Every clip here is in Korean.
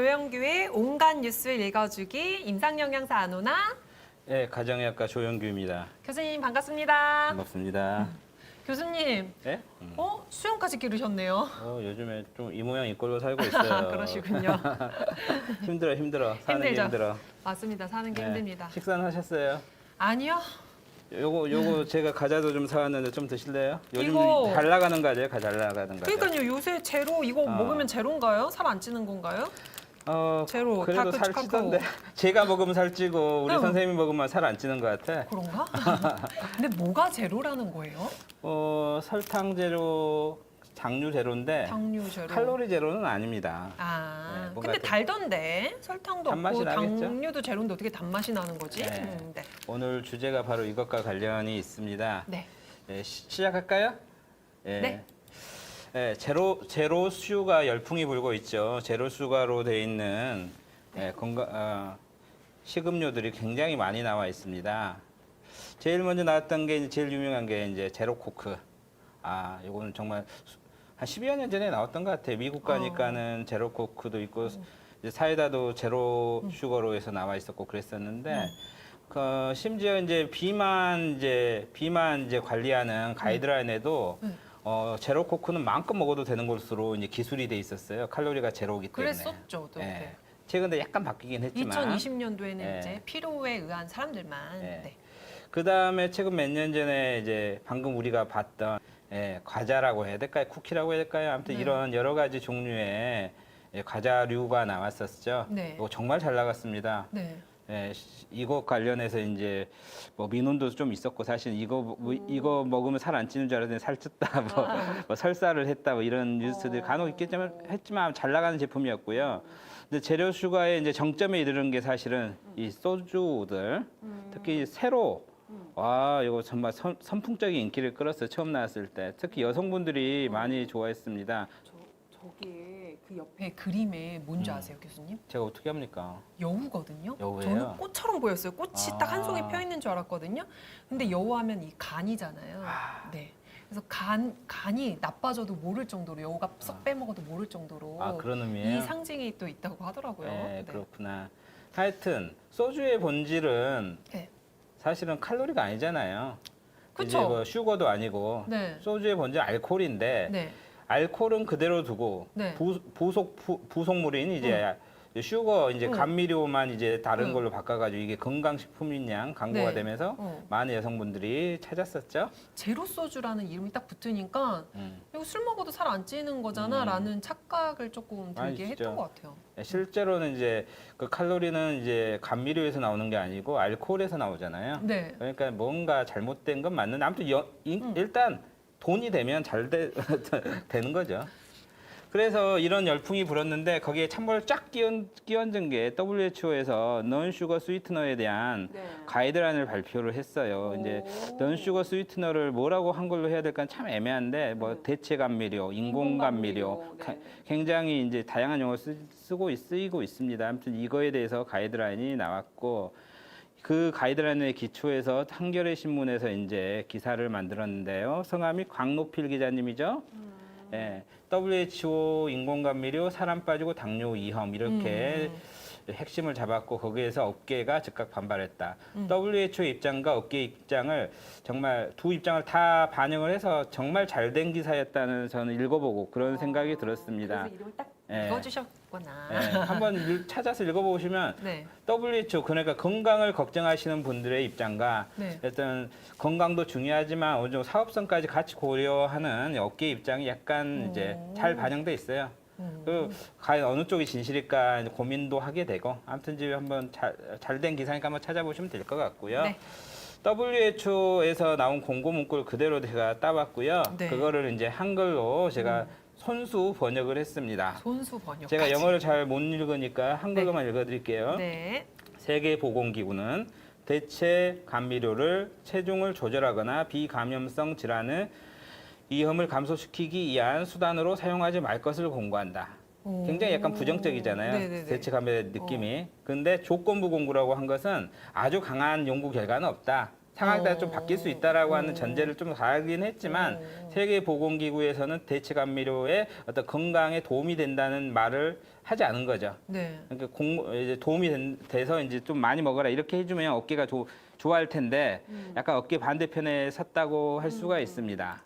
조영규의 온갖 뉴스 읽어주기 임상영양사 안오나 네, 가정의학과 조영규입니다. 교수님 반갑습니다. 반갑습니다. 교수님, 네? 수염까지 기르셨네요. 요즘에 좀 이 모양 이 꼴로 살고 있어요. 그러시군요. 힘들어. 사는 게 힘들죠? 힘들어. 맞습니다. 사는 게 네. 힘듭니다. 식사는 하셨어요? 아니요. 요거 제가 과자도 좀 사왔는데 좀 드실래요? 요즘 이거- 잘 나가는 과자예요. 잘 나가는 과자. 그러니까요. 요새 제로 이거 먹으면 제로인가요? 살 안 찌는 건가요? 제로, 그래도 다크 살 카카오. 찌던데. 제가 먹으면 살 찌고 우리 응. 선생님이 먹으면 살 안 찌는 것 같아. 그런가? 근데 뭐가 제로라는 거예요? 설탕 제로, 당류 제로인데 당류 제로. 칼로리 제로는 아닙니다. 아, 네, 뭔가 근데 좀- 달던데 설탕도 단맛이 없고 나겠죠? 당류도 제로인데 어떻게 단맛이 나는 거지? 네. 네. 오늘 주제가 바로 이것과 관련이 있습니다. 네. 네, 시작할까요? 네. 제로 수가 열풍이 불고 있죠. 제로 수가로 돼 있는 식음료들이 굉장히 많이 나와 있습니다. 제일 먼저 나왔던 게 제일 유명한 게 이제 제로 코크. 이거는 정말 한 10여 년 전에 나왔던 것 같아요. 미국 가니까는 제로 코크도 있고 이제 사이다도 제로 슈거로 해서 나와 있었고 그랬었는데 심지어 이제 비만 관리하는 가이드라인에도 제로 코크는 마음껏 먹어도 되는 것으로 이제 기술이 돼 있었어요. 칼로리가 제로이기 때문에. 그랬었죠. 또. 예. 네. 최근에 약간 바뀌긴 했지만. 2020년도에는 네. 이제 피로에 의한 사람들만. 네. 네. 그 다음에 최근 몇 년 전에 이제 방금 우리가 봤던 과자라고 해야 될까요? 쿠키라고 해야 될까요? 아무튼 네. 이런 여러 가지 종류의 과자류가 나왔었죠. 네. 이거 정말 잘 나갔습니다. 네. 이거 관련해서 이제 뭐 민원도 좀 있었고 사실 이거 먹으면 살 안 찌는 줄 알았더니 살쪘다 뭐 설사를 했다 뭐 이런 뉴스들이 간혹 했지만 잘 나가는 제품이었고요. 근데 재료 슈가의 이제 정점에 이르는 게 사실은 이 소주들 특히 세로 이거 정말 선풍적인 인기를 끌었어요. 처음 나왔을 때 특히 여성분들이 많이 좋아했습니다. 저게 그 옆에 그림에 뭔지 아세요, 교수님? 제가 어떻게 합니까? 여우거든요. 여우예요? 저는 꽃처럼 보였어요. 꽃이 딱 한 송이 펴 있는 줄 알았거든요. 근데 여우하면 이 간이잖아요. 네. 그래서 간이 나빠져도 모를 정도로 여우가 쏙 빼먹어도 모를 정도로 그런 의미예요? 이 상징이 또 있다고 하더라고요. 네, 그렇구나. 하여튼 소주의 본질은 네. 사실은 칼로리가 아니잖아요. 그쵸? 이제 뭐 슈거도 아니고 네. 소주의 본질은 알코올인데 네. 알코올은 그대로 두고 네. 부속물인 이제 슈거 이제 감미료만 이제 다른 응. 걸로 바꿔가지고 이게 건강식품인 양 광고가 네. 되면서 많은 여성분들이 찾았었죠. 제로 소주라는 이름이 딱 붙으니까 이거 술 먹어도 살 안 찌는 거잖아라는 착각을 조금 들게 아니죠. 했던 것 같아요. 실제로는 이제 그 칼로리는 이제 감미료에서 나오는 게 아니고 알코올에서 나오잖아요. 네. 그러니까 뭔가 잘못된 건 맞는데 아무튼 일단 돈이 되면 되는 거죠. 그래서 이런 열풍이 불었는데 거기에 찬물을 쫙 끼얹은 게 WHO에서 non-sugar sweetener에 대한 가이드라인을 발표를 했어요. 이제 non-sugar sweetener를 뭐라고 한글로 해야 될까 참 애매한데 뭐 대체 감미료, 인공 감미료 굉장히 이제 다양한 용어 쓰이고 있습니다. 아무튼 이거에 대해서 가이드라인이 나왔고 그 가이드라인에 기초해서 한겨레 신문에서 이제 기사를 만들었는데요. 성함이 광노필 기자님이죠. WHO 인공감미료, 사람 빠지고 당뇨 위험 이렇게 핵심을 잡았고 거기에서 업계가 즉각 반발했다. WHO 입장과 업계 입장을 정말 두 입장을 다 반영을 해서 정말 잘된 기사였다는 저는 읽어보고 그런 생각이 들었습니다. 그래서 이름을 딱 예. 읽어주셨구나. 한번 찾아서 읽어보시면 네. WHO 그러니까 건강을 걱정하시는 분들의 입장과 네. 어떤 건강도 중요하지만 어느 정도 사업성까지 같이 고려하는 업계 입장이 약간 이제 잘 반영돼 있어요. 그 과연 어느 쪽이 진실일까 고민도 하게 되고 아무튼 이제 한번 잘된 기사니까 한번 찾아보시면 될 것 같고요. 네. WHO에서 나온 공고 문구를 그대로 제가 따왔고요. 네. 그거를 이제 한글로 제가 손수 번역을 했습니다. 손수 번역. 제가 영어를 잘 못 읽으니까 한글로만 읽어드릴게요. 네. 세계보건기구는 대체 감미료를 체중을 조절하거나 비감염성 질환의 위험을 감소시키기 위한 수단으로 사용하지 말 것을 공고한다. 굉장히 약간 부정적이잖아요. 네네네. 대체 감미료의 느낌이. 근데 조건부 공고라고 한 것은 아주 강한 연구 결과는 없다. 상황에 따라 좀 바뀔 수 있다라고 하는 어. 전제를 좀 가하긴 했지만 세계보건기구에서는 대체 감미료의 어떤 건강에 도움이 된다는 말을 하지 않은 거죠. 네. 그러니까 이제 도움이 돼서 이제 좀 많이 먹어라 이렇게 해주면 어깨가 좋아할 텐데 약간 어깨 반대편에 섰다고 할 수가 있습니다.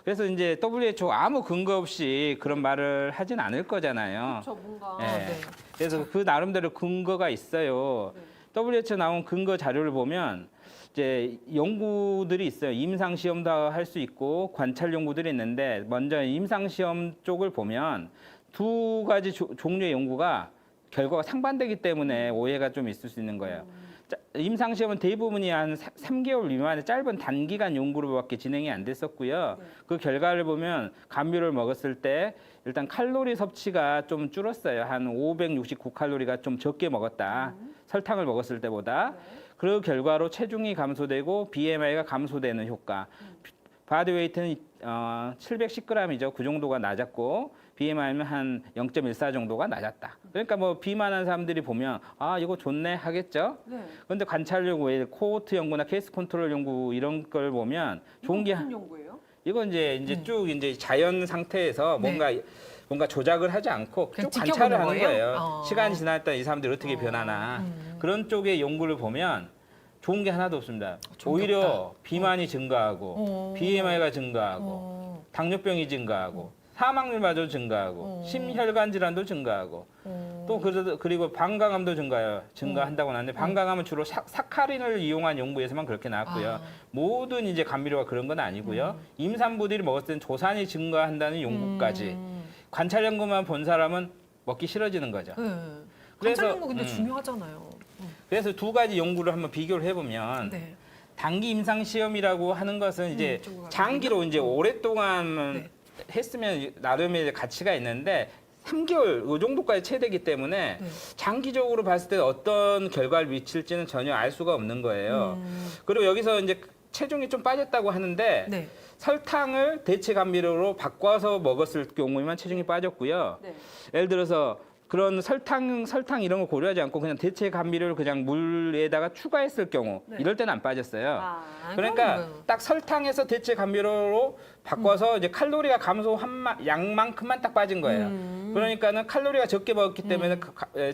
그래서 이제 WHO 아무 근거 없이 그런 말을 하진 않을 거잖아요. 저 뭔가 예. 네. 그래서 그 나름대로 근거가 있어요. WHO 나온 근거 자료를 보면 이제 연구들이 있어요. 임상 시험도 할 수 있고 관찰 연구들이 있는데 먼저 임상 시험 쪽을 보면 두 가지 종류의 연구가 결과가 상반되기 때문에 오해가 좀 있을 수 있는 거예요. 임상 시험은 대부분이 한 3개월 미만의 짧은 단기간 연구로밖에 진행이 안 됐었고요. 그 결과를 보면 감미료를 먹었을 때 일단 칼로리 섭취가 좀 줄었어요. 한 569칼로리가 좀 적게 먹었다. 설탕을 먹었을 때보다. 그 결과로 체중이 감소되고 BMI가 감소되는 효과. 바디웨이트는 710g이죠. 그 정도가 낮았고 BMI는 한 0.14 정도가 낮았다. 그러니까 뭐 비만한 사람들이 보면 아 이거 좋네 하겠죠. 네. 그런데 관찰 연구, 코호트 연구나 케이스 컨트롤 연구 이런 걸 보면 좋은 게 무슨 연구예요? 이건 이제 쭉 이제 자연 상태에서 뭔가 조작을 하지 않고 그냥 쭉 관찰을 하는 지켜보는 거예요. 거예요? 시간이 지났다 이 사람들이 어떻게 변하나 그런 쪽의 연구를 보면 좋은 게 하나도 없습니다. 좋은 게 오히려 없다. 비만이 증가하고 BMI가 증가하고 당뇨병이 증가하고 사망률마저 증가하고 심혈관 질환도 증가하고 또 그리고 방광암도 증가한다고 하는데 방광암은 주로 사카린을 이용한 연구에서만 그렇게 나왔고요. 모든 이제 감미료가 그런 건 아니고요. 임산부들이 먹었을 땐 조산이 증가한다는 연구까지 관찰 연구만 본 사람은 먹기 싫어지는 거죠. 네. 그래서, 관찰 연구 근데 중요하잖아요. 그래서 두 가지 연구를 한번 비교를 해보면 네. 단기 임상 시험이라고 하는 것은 이제 이쪽으로 장기로 이제 오랫동안 네. 했으면 나름의 가치가 있는데 3개월 이 정도까지 채되기 때문에 네. 장기적으로 봤을 때 어떤 결과를 미칠지는 전혀 알 수가 없는 거예요. 그리고 여기서 이제 체중이 좀 빠졌다고 하는데 네. 설탕을 대체 감미료로 바꿔서 먹었을 경우에만 체중이 빠졌고요. 네. 예를 들어서 그런 설탕 이런 거 고려하지 않고 그냥 대체 감미료를 그냥 물에다가 추가했을 경우 네. 이럴 때는 안 빠졌어요. 아, 그러니까 그러면 딱 설탕에서 대체 감미료로 바꿔서 이제 칼로리가 감소한 양만큼만 딱 빠진 거예요. 그러니까는 칼로리가 적게 먹었기 때문에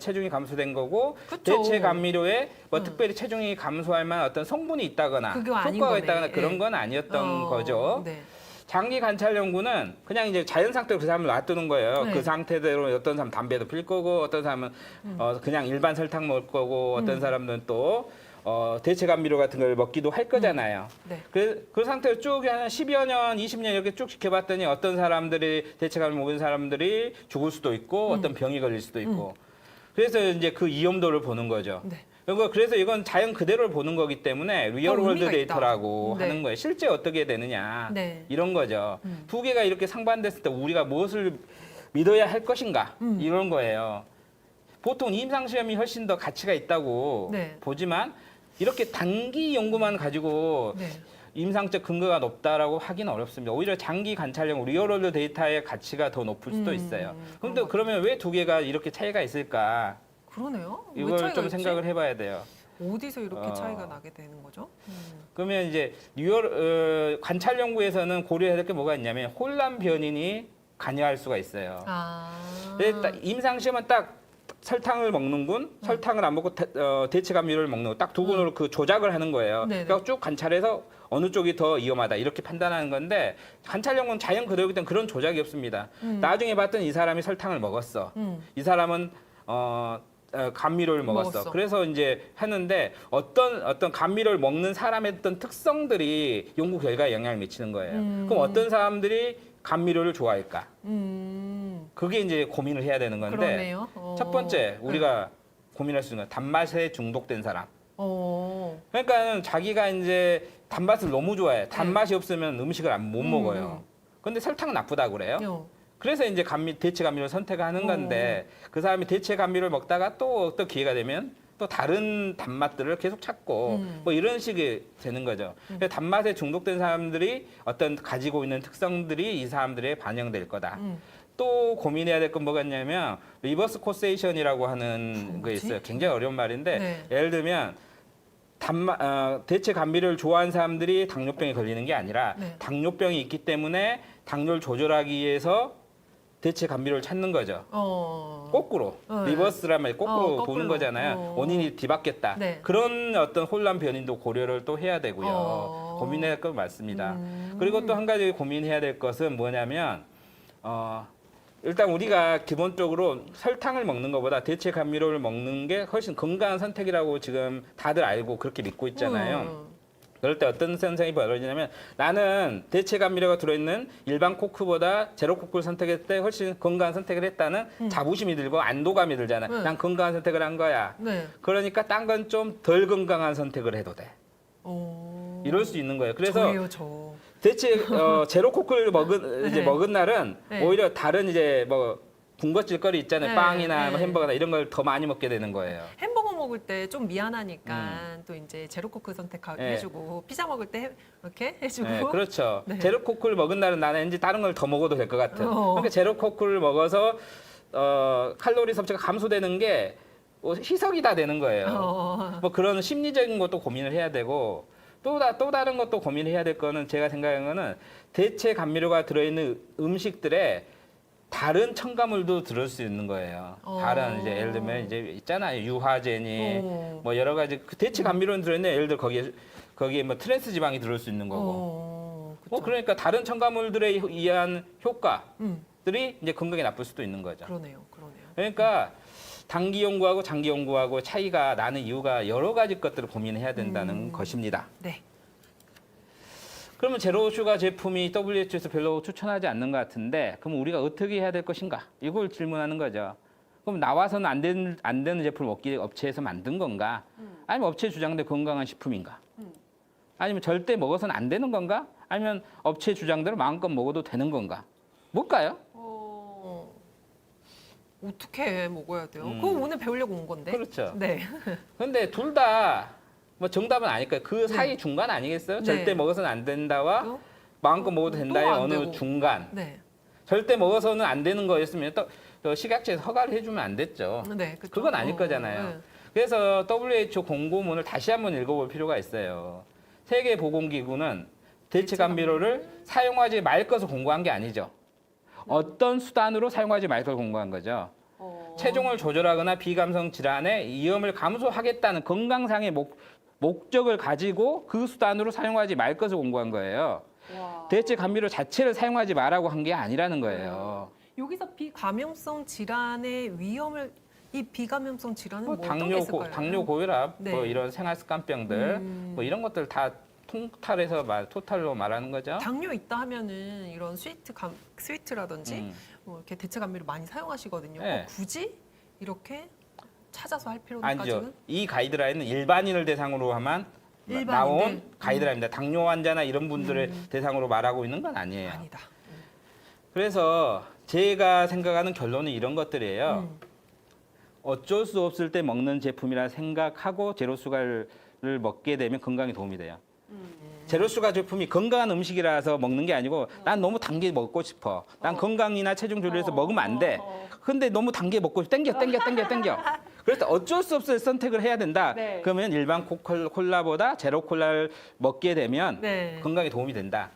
체중이 감소된 거고 그쵸. 대체 감미료에 뭐 특별히 체중이 감소할 만한 어떤 성분이 있다거나 그거 아닌 효과가 거네. 있다거나 그런 예. 건 아니었던 거죠. 네. 장기 관찰 연구는 그냥 이제 자연 상태로 그 사람을 놔두는 거예요. 네. 그 상태대로 어떤 사람 담배도 필 거고 어떤 사람은 그냥 일반 설탕 먹을 거고 어떤 사람들은 또 대체 감미료 같은 걸 먹기도 할 거잖아요. 네. 그 상태로 쭉 한 10여 년, 20년 이렇게 쭉 지켜봤더니 어떤 사람들이 대체 감미료 먹은 사람들이 죽을 수도 있고 어떤 병이 걸릴 수도 있고 그래서 이제 그 위험도를 보는 거죠. 네. 그래서 이건 자연 그대로를 보는 거기 때문에 리얼월드 의미가 데이터라고 있다. 네. 하는 거예요. 실제 어떻게 되느냐 네. 이런 거죠. 두 개가 이렇게 상반됐을 때 우리가 무엇을 믿어야 할 것인가 이런 거예요. 보통 임상 시험이 훨씬 더 가치가 있다고 네. 보지만 이렇게 단기 연구만 가지고 네. 임상적 근거가 높다라고 하기는 어렵습니다. 오히려 장기 관찰형 리얼월드 데이터의 가치가 더 높을 수도 있어요. 그런데 그러면 왜 두 개가 이렇게 차이가 있을까? 그러네요. 왜 이걸 차이가 좀 있지? 생각을 해봐야 돼요. 어디서 이렇게 어. 차이가 나게 되는 거죠? 그러면 이제 관찰 연구에서는 고려해야 될 게 뭐가 있냐면 혼란 변인이 관여할 수가 있어요. 근데 딱 임상 시험은 딱 설탕을 먹는군, 설탕을 안 먹고 대체 감미료를 먹는 딱 두 군으로 그 조작을 하는 거예요. 네네. 그러니까 쭉 관찰해서 어느 쪽이 더 위험하다 이렇게 판단하는 건데 관찰 연구는 자연 그대로기 때문에 그런 조작이 없습니다. 나중에 봤더니 이 사람이 설탕을 먹었어. 이 사람은 감미료를 먹었어. 먹었어. 그래서 이제 하는데 어떤 감미료를 먹는 사람의 어떤 특성들이 연구 결과에 영향을 미치는 거예요. 그럼 어떤 사람들이 감미료를 좋아할까? 그게 이제 고민을 해야 되는 건데 그러네요. 첫 번째 우리가 고민할 수 있는 건 단맛에 중독된 사람. 그러니까 자기가 이제 단맛을 너무 좋아해. 단맛이 없으면 음식을 못 먹어요. 근데 설탕은 나쁘다 그래요. 그래서 이제 대체 감미료를 선택하는 건데 그 사람이 대체 감미료를 먹다가 또 어떤 기회가 되면 또 다른 단맛들을 계속 찾고 뭐 이런 식이 되는 거죠. 그래서 단맛에 중독된 사람들이 어떤 가지고 있는 특성들이 이 사람들에 반영될 거다. 또 고민해야 될 건 뭐가 있냐면 리버스 코세이션이라고 하는 게 뭐지? 있어요. 굉장히 어려운 말인데 네. 예를 들면 대체 감미료를 좋아하는 사람들이 당뇨병에 걸리는 게 아니라 네. 당뇨병이 있기 때문에 당뇨를 조절하기 위해서 대체 감미료를 찾는 거죠. 거꾸로 네. 리버스란 말이 거꾸로 거꾸로. 도는 거잖아요. 원인이 뒤바뀌었다. 네. 그런 어떤 혼란 변인도 고려를 또 해야 되고요. 고민해야 할 건 맞습니다. 그리고 또 한 가지 고민해야 될 것은 뭐냐면 일단 우리가 기본적으로 설탕을 먹는 것보다 대체 감미료를 먹는 게 훨씬 건강한 선택이라고 지금 다들 알고 그렇게 믿고 있잖아요. 그럴 때 어떤 현상이 벌어지냐면 나는 대체 감미료가 들어있는 일반 코크보다 제로 코크를 선택했을 때 훨씬 건강한 선택을 했다는 자부심이 들고 안도감이 들잖아요. 네. 난 건강한 선택을 한 거야. 네. 그러니까 딴 건 좀 덜 건강한 선택을 해도 돼. 이럴 수 있는 거예요. 그래서 저예요, 저. 대체 제로 코크를 먹은 날은 네. 오히려 다른 이제 뭐 군것질거리 있잖아요. 네, 빵이나 뭐 네. 햄버거나 이런 걸 더 많이 먹게 되는 거예요. 햄버거 먹을 때 좀 미안하니까 또 이제 제로 코크 선택해주고 피자 먹을 때 이렇게 해주고. 네, 그렇죠. 네. 제로 코크를 먹은 날은 나는 이제 다른 걸 더 먹어도 될 것 같은. 어. 그러니까 제로 코크를 먹어서 칼로리 섭취가 감소되는 게 희석이 다 되는 거예요. 뭐 그런 심리적인 것도 고민을 해야 되고 또 다른 것도 고민해야 될 거는 제가 생각하는 거는 대체 감미료가 들어있는 음식들에 다른 첨가물도 들을 수 있는 거예요. 다른 이제 예를 들면 이제 있잖아요. 유화제니 뭐 여러 가지 그 대체 감미료는 들어있는데 예를 들어 거기에 뭐 트랜스 지방이 들을 수 있는 거고. 뭐 그러니까 다른 첨가물들에 의한 효과들이 이제 건강에 나쁠 수도 있는 거죠. 그러네요. 그러니까 단기 연구하고 장기 연구하고 차이가 나는 이유가 여러 가지 것들을 고민해야 된다는 것입니다. 네. 그러면 제로 슈가 제품이 WHO에서 별로 추천하지 않는 것 같은데 그럼 우리가 어떻게 해야 될 것인가? 이걸 질문하는 거죠. 그럼 나와서는 안 되는 제품을 업체에서 만든 건가? 아니면 업체 주장대 건강한 식품인가? 아니면 절대 먹어서는 안 되는 건가? 아니면 업체 주장대로 마음껏 먹어도 되는 건가? 뭘까요? 어떻게 먹어야 돼요? 그거 오늘 배우려고 온 건데. 그렇죠. 네. 근데 둘 다 뭐 정답은 아닐 거예요. 그 사이 중간 아니겠어요? 네. 절대 먹어서는 안 된다와 또? 마음껏 먹어도 된다의 안 어느 되고. 중간. 네. 절대 먹어서는 안 되는 거였으면 또 식약처에서 허가를 해주면 안 됐죠. 네. 그쵸? 그건 아닐 거잖아요. 네. 그래서 WHO 공고문을 다시 한번 읽어볼 필요가 있어요. 세계보건기구는 대체 감미료를 사용하지 말 것을 공고한 게 아니죠. 어떤 수단으로 사용하지 말 것을 공고한 거죠. 체중을 조절하거나 비감성 질환의 위험을 감소하겠다는 건강상의 목적을 가지고 그 수단으로 사용하지 말 것을 공고한 거예요. 대체 감미료 자체를 사용하지 말라고 한 게 아니라는 거예요. 여기서 비감염성 질환의 위험을 이 비감염성 질환은 뭐 뭐 어떤 게 있을까요? 당뇨, 고혈압, 네. 뭐 이런 생활습관병들, 뭐 이런 것들 다 토탈로 말하는 거죠. 당뇨 있다 하면은 이런 스위트라든지 뭐 이렇게 대체 감미료 많이 사용하시거든요. 네. 굳이 이렇게 찾아서 할 아니죠. 필요까지는 이 가이드라인은 일반인을 대상으로 하면 일반인들? 나온 가이드라인입니다. 당뇨 환자나 이런 분들을 대상으로 말하고 있는 건 아니에요. 아니다. 그래서 제가 생각하는 결론은 이런 것들이에요. 어쩔 수 없을 때 먹는 제품이라 생각하고 제로수가를 먹게 되면 건강에 도움이 돼요. 제로수가 제품이 건강한 음식이라서 먹는 게 아니고 난 너무 단 게 먹고 싶어. 난 건강이나 체중 조절해서 먹으면 안 돼. 근데 너무 단 게 먹고 싶어. 땡겨. 그래서 어쩔 수 없을 선택을 해야 된다. 네. 그러면 일반 콜라보다 제로 콜라를 먹게 되면 네. 건강에 도움이 된다.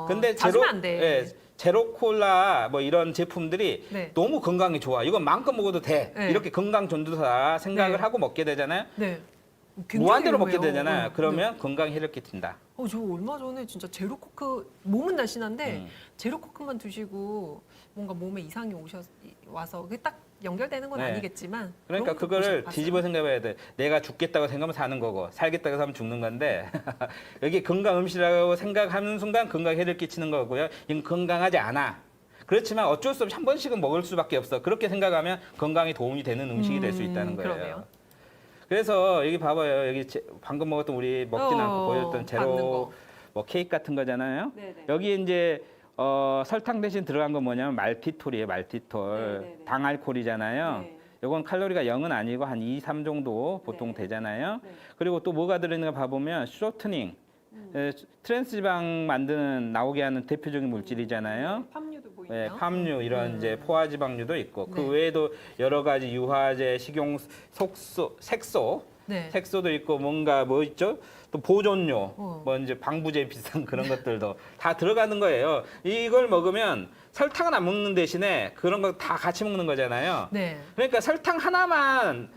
근데 자주면 안 돼. 예, 제로 콜라 뭐 이런 제품들이 네. 너무 건강에 좋아. 이건 마음껏 먹어도 돼. 네. 이렇게 건강 전도사 생각을 네. 하고 먹게 되잖아요. 네. 굉장히 무한대로 먹게 위험해요. 되잖아요. 네. 그러면 건강에 해를 끼친다. 저 얼마 전에 진짜 제로 코크 몸은 날씬한데 제로 코크만 드시고 뭔가 몸에 이상이 와서 그게 딱 연결되는 건 네. 아니겠지만 그러니까 그런 것도 그거를 봤어요. 뒤집어 생각해야 돼. 내가 죽겠다고 생각하면 사는 거고 살겠다고 하면 죽는 건데 여기 건강 음식이라고 생각하는 순간 건강에 해를 끼치는 거고요. 이건 건강하지 않아. 그렇지만 어쩔 수 없이 한 번씩은 먹을 수밖에 없어. 그렇게 생각하면 건강에 도움이 되는 음식이 될 수 있다는 거예요. 그러네요. 그래서 여기 봐봐요. 여기 방금 먹었던 우리 먹진 않고 보여줬던 받는 제로 거. 뭐 케이크 같은 거잖아요. 네네. 여기에 이제 설탕 대신 들어간 건 뭐냐면 말티톨이에요. 말티톨. 네네네. 당알코올이잖아요. 네. 이건 칼로리가 0은 아니고 한 2, 3 정도 보통 네. 되잖아요. 네. 그리고 또 뭐가 들어있는가 봐보면 쇼트닝, 트랜스지방 만드는 나오게 하는 대표적인 물질이잖아요. 팜유도 보이네요. 네, 팜유 이런 이제 포화지방류도 있고 그 네. 외에도 여러 가지 유화제, 식용 색소 네. 색소도 있고 뭔가 뭐 있죠? 또 보존료, 어. 뭐 이제 방부제 비슷한 그런 것들도 다 들어가는 거예요. 이걸 먹으면 설탕은 안 먹는 대신에 그런 거 다 같이 먹는 거잖아요. 네. 그러니까 설탕 하나만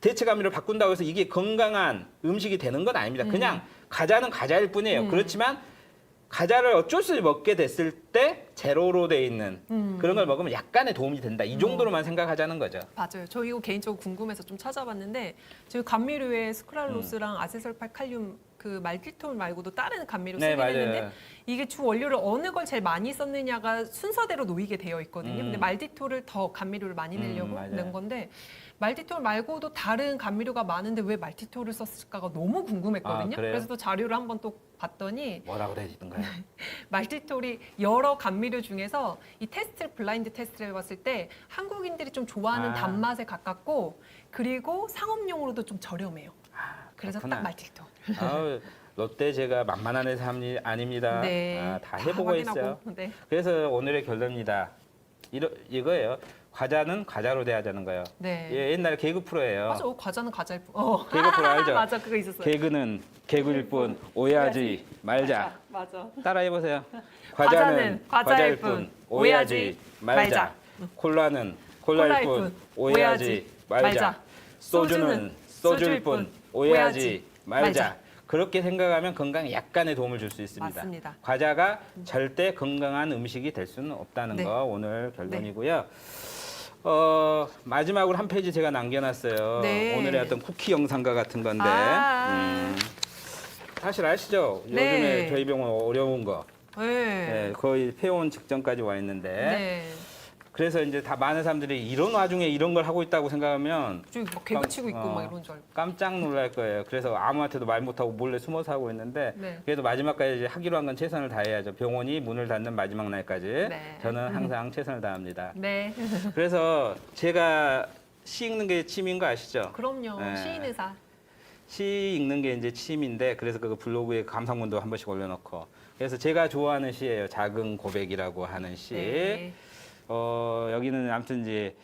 대체 감미를 바꾼다고 해서 이게 건강한 음식이 되는 건 아닙니다. 그냥 과자는 과자일 뿐이에요. 그렇지만 과자를 어쩔 수 없이 먹게 됐을 때 제로로 돼 있는 그런 걸 먹으면 약간의 도움이 된다. 이 정도로만 생각하자는 거죠. 맞아요. 저 이거 개인적으로 궁금해서 좀 찾아봤는데 저희 감미료에 스크랄로스랑 아세설팔칼륨 그 말티톨 말고도 다른 감미료 네, 쓰긴 맞아요. 했는데 이게 주 원료를 어느 걸 제일 많이 썼느냐가 순서대로 놓이게 되어 있거든요. 근데 말티톨을 더 감미료를 많이 내려고 맞아요. 낸 건데 말티톨 말고도 다른 감미료가 많은데 왜 말티톨을 썼을까가 너무 궁금했거든요. 아, 그래요? 그래서 또 자료를 한번 또 봤더니 뭐라고 돼 있던가요? 말티톨이 여러 감미료 중에서 이 테스트를 블라인드 테스트를 해봤을 때 한국인들이 좀 좋아하는 아. 단맛에 가깝고 그리고 상업용으로도 좀 저렴해요. 그래서 그렇구나. 딱 말티톨. 아우, 롯데 제가 만만한 회사 아닙니다. 네. 아, 다 해보고 확인하고. 있어요. 네. 그래서 오늘의 결론입니다. 이거예요. 과자는 과자로 돼야하는 거예요. 네. 예, 옛날 개그 프로예요. 맞아. 과자는 과자일 뿐. 개그 프로 알죠? 맞아. 그거 있었어요. 개그는 개그일 뿐 오해하지 말자. 맞아. 따라해 보세요. 과자는 과자일 뿐 오해하지 말자. 콜라는 콜라일 뿐 오해하지 말자. 소주는 소주일 뿐 오해하지 말자. 그렇게 생각하면 건강에 약간의 도움을 줄 수 있습니다. 맞습니다. 과자가 절대 건강한 음식이 될 수는 없다는 네. 거 오늘 결론이고요. 마지막으로 한 페이지 제가 남겨놨어요. 네. 오늘의 어떤 쿠키 영상과 같은 건데 사실 아시죠? 네. 요즘에 저희 병원 어려운 거 네. 네, 거의 폐원 직전까지 와 있는데 네. 그래서 이제 다 많은 사람들이 이런 와중에 이런 걸 하고 있다고 생각하면 저기 막 개그 치고 있고 막 이런 줄 알고. 깜짝 놀랄 거예요. 그래서 아무한테도 말 못하고 몰래 숨어서 하고 있는데 네. 그래도 마지막까지 이제 하기로 한 건 최선을 다해야죠. 병원이 문을 닫는 마지막 날까지 네. 저는 항상 최선을 다합니다. 네. 그래서 제가 시 읽는 게 취미인 거 아시죠? 그럼요. 네. 시인 의사. 시 읽는 게 이제 취미인데 그래서 그 블로그에 감상문도 한 번씩 올려놓고 그래서 제가 좋아하는 시예요. 작은 고백이라고 하는 시. 네. 여기는 아무튼 이제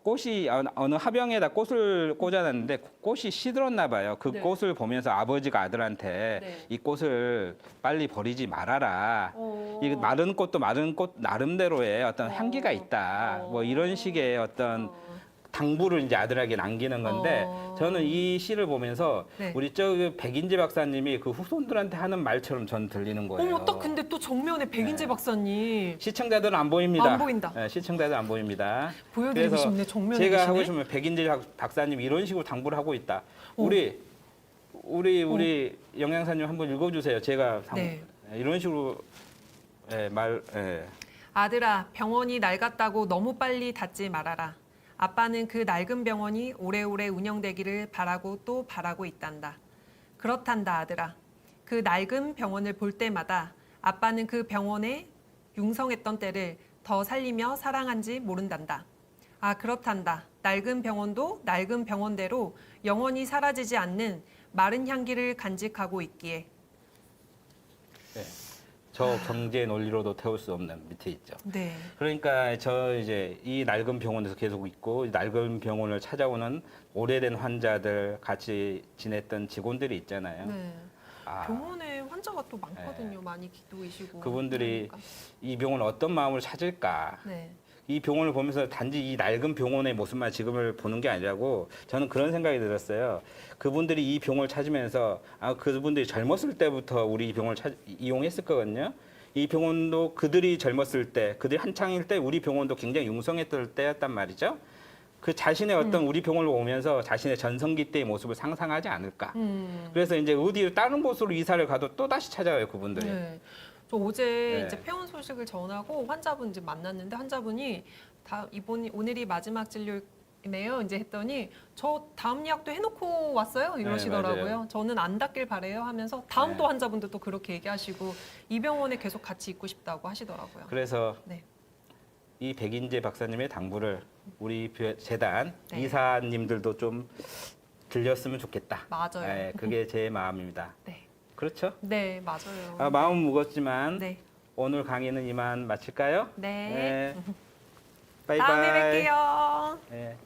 꽃이 어느 화병에다 꽃을 꽂아놨는데 꽃이 시들었나 봐요. 그 네. 꽃을 보면서 아버지가 아들한테 네. 이 꽃을 빨리 버리지 말아라. 어. 이 마른 꽃도 마른 꽃 나름대로의 어떤 향기가 있다. 뭐 이런 식의 어떤 당부를 이제 아들에게 남기는 건데 저는 이 시를 보면서 네. 우리 저 백인재 박사님이 그 후손들한테 하는 말처럼 전 들리는 거예요. 어머, 딱 근데 또 정면에 백인재 네. 박사님 시청자들은 안 보입니다. 안 보인다. 네, 시청자들은 안 보입니다. 보여드리고 그래서 싶네. 정면에 제가 계시네. 하고 싶으면 백인재 박사님 이런 식으로 당부를 하고 있다. 우리 영양사님 한번 읽어주세요. 제가 네. 이런 식으로 아들아, 병원이 낡았다고 너무 빨리 닫지 말아라. 아빠는 그 낡은 병원이 오래오래 운영되기를 바라고 또 바라고 있단다. 그렇단다, 아들아. 그 낡은 병원을 볼 때마다 아빠는 그 병원에 융성했던 때를 더 살리며 사랑한지 모른단다. 아, 그렇단다. 낡은 병원도 낡은 병원대로 영원히 사라지지 않는 마른 향기를 간직하고 있기에. 저 경제 논리로도 태울 수 없는 밑에 있죠. 네. 그러니까 저 이제 이 낡은 병원에서 계속 있고 이 낡은 병원을 찾아오는 오래된 환자들 같이 지냈던 직원들이 있잖아요. 네. 아, 병원에 환자가 또 많거든요. 많이 기도이시고. 그분들이 그러니까. 이 병원을 어떤 마음으로 찾을까? 네. 이 병원을 보면서 단지 이 낡은 병원의 모습만 지금을 보는 게 아니라고 저는 그런 생각이 들었어요. 그분들이 이 병원을 찾으면서 그분들이 젊었을 때부터 우리 병원을 이용했을 거거든요. 이 병원도 그들이 젊었을 때, 그들이 한창일 때 우리 병원도 굉장히 융성했을 때였단 말이죠. 그 자신의 어떤 우리 병원을 오면서 자신의 전성기 때의 모습을 상상하지 않을까. 그래서 이제 어디 다른 곳으로 이사를 가도 또 다시 찾아와요, 그분들이. 네. 저 어제 네. 이제 폐원 소식을 전하고 환자분 이제 만났는데 환자분이 오늘이 마지막 진료네요. 이제 했더니 저 다음 예약도 해놓고 왔어요. 이러시더라고요. 맞아요. 저는 안 닫길 바래요 하면서 다음 네. 또 환자분도 또 그렇게 얘기하시고 이 병원에 계속 같이 있고 싶다고 하시더라고요. 그래서 네. 이 백인재 박사님의 당부를 우리 재단 네. 이사님들도 좀 들렸으면 좋겠다. 맞아요. 네, 그게 제 마음입니다. 네. 그렇죠? 네, 맞아요. 마음은 무겁지만 네. 오늘 강의는 이만 마칠까요? 네. 바이바이. 다음에 뵐게요. 네.